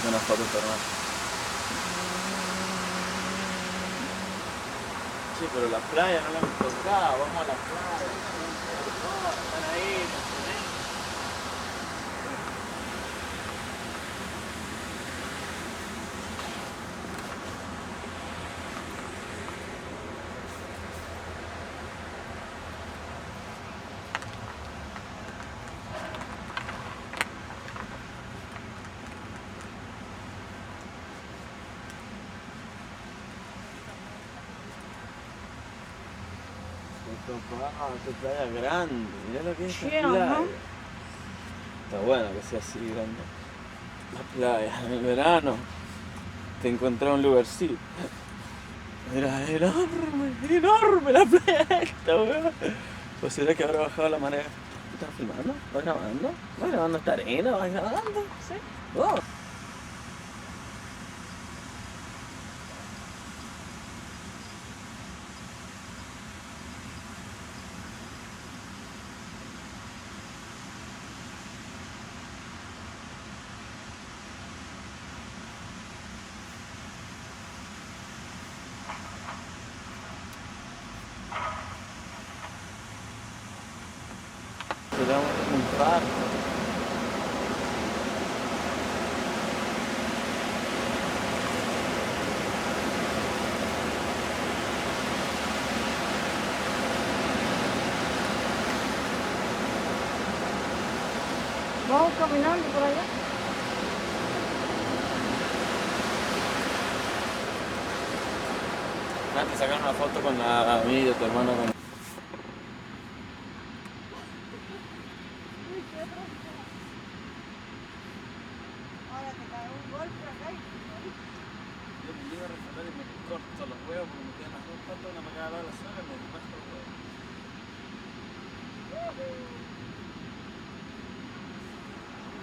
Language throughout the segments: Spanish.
una foto, hermano. Sí, pero la playa no la hemos tocado, vamos a la playa. No, están ahí, esta playa grande, mira lo que es esta playa. ¿no? Está bueno que sea así grande. La playa, en el verano te encontrás un lugarcito. Mira, es enorme la playa esta, weón. ¿O será que habrá bajado la marea? ¿Estás filmando? ¿Vas grabando? ¿Vas grabando esta arena? ¿Vas grabando? Sí. Oh. Será un parque. Vamos caminando por allá. Antes sacaron una foto con la amiga de tu hermano. Ahora te cae un golpe acá y... Yo me llego a resolver y me corto los huevos porque me quedan las dos patas, una me queda al lado de la soga y me rasco los huevos.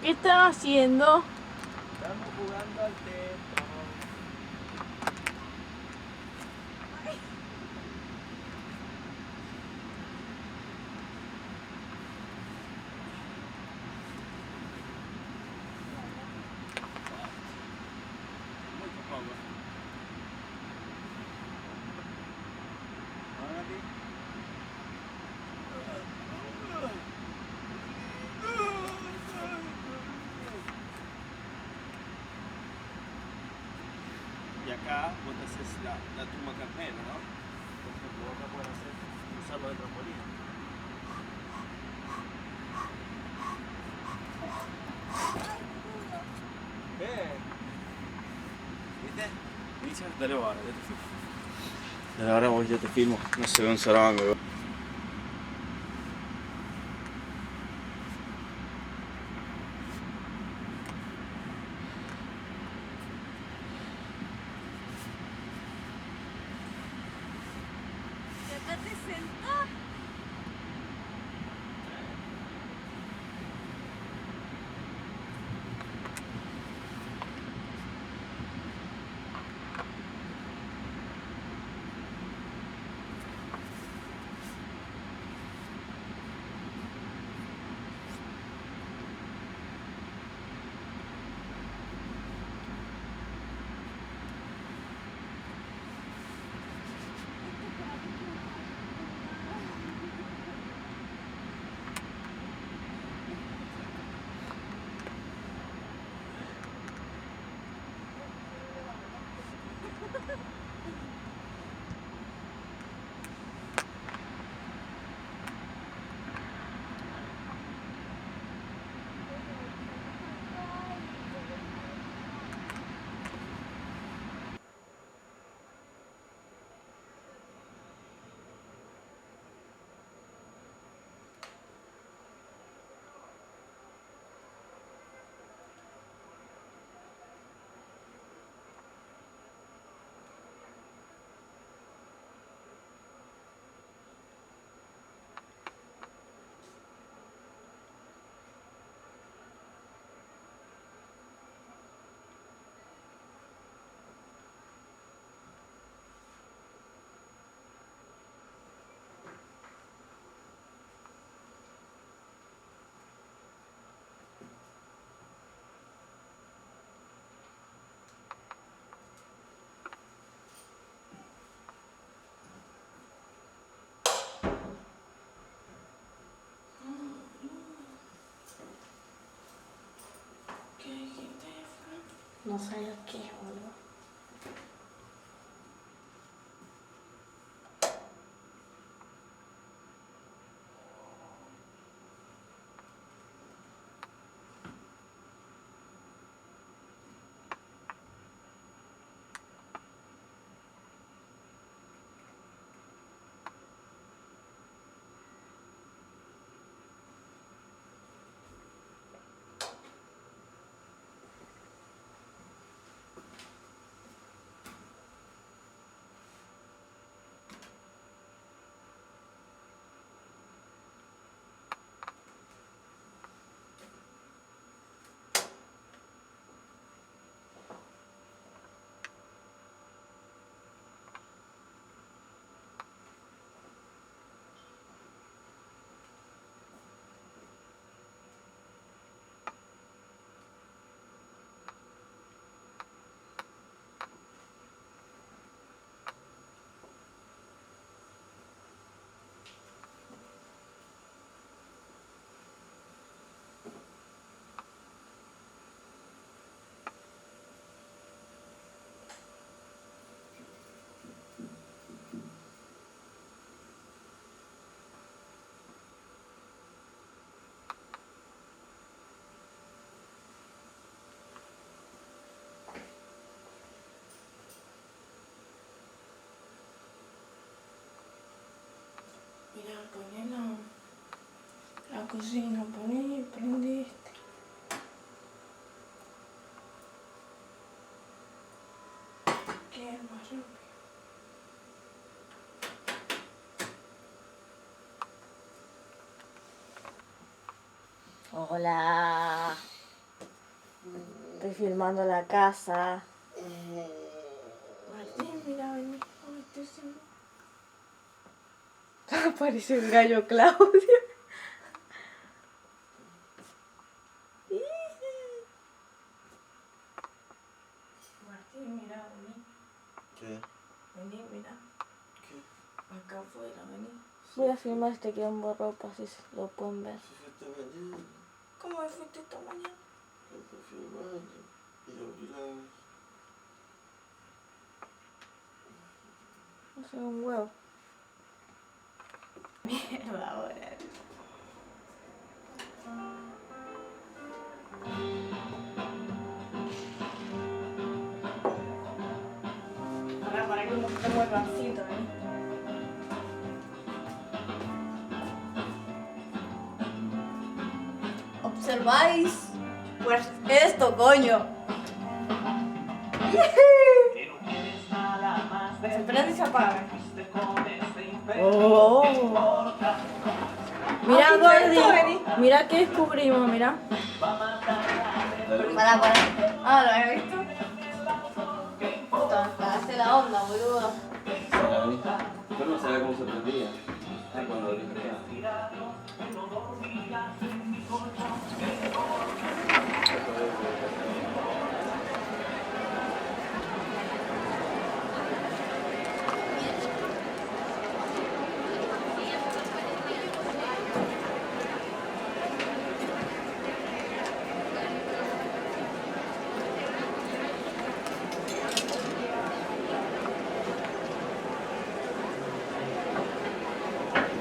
¿Qué están haciendo? Estamos jugando al teto. Muy poco. Ahora sí. Y acá vos te haces la tumba carnera, ¿no? Por ejemplo, vos acá puedes usarlo de trampolín. ¿Qué? ¿Viste? Misha, dale ahora, ya te filmo. Dale ahora vos, ya te filmo. No se ve un zarango. ¿Ya te sentás? No sabía qué, boludo. Mira, poné la cocina, poné, prende este. ¿Qué es más rápido? Hola. Estoy filmando la casa. Martín, mira, vení. Ay, estoy haciendo. Apareció un gallo Claudio. Martín, mira, vení. ¿Qué? Vení, mira. ¿Qué? Acá afuera, vení. Voy a filmar este quilombo de ropa, así lo pueden ver. Si fue esta mañana, ¿Cómo fuiste esta mañana? que fue filmando y abrí la... No sé, un huevo. Mierda, ahora. Ahora para que uno se mueva así, ¿eh? ¿Observáis? Pues esto, coño. Se prende y se apaga. Oh. Mira, Gordy. Mira que descubrimos, mira. Para. Ah, ¿lo habías visto? Puta, hace la onda, boludo. ¿La vi? Yo no sabía cómo se prendía. Cuando abrí acá.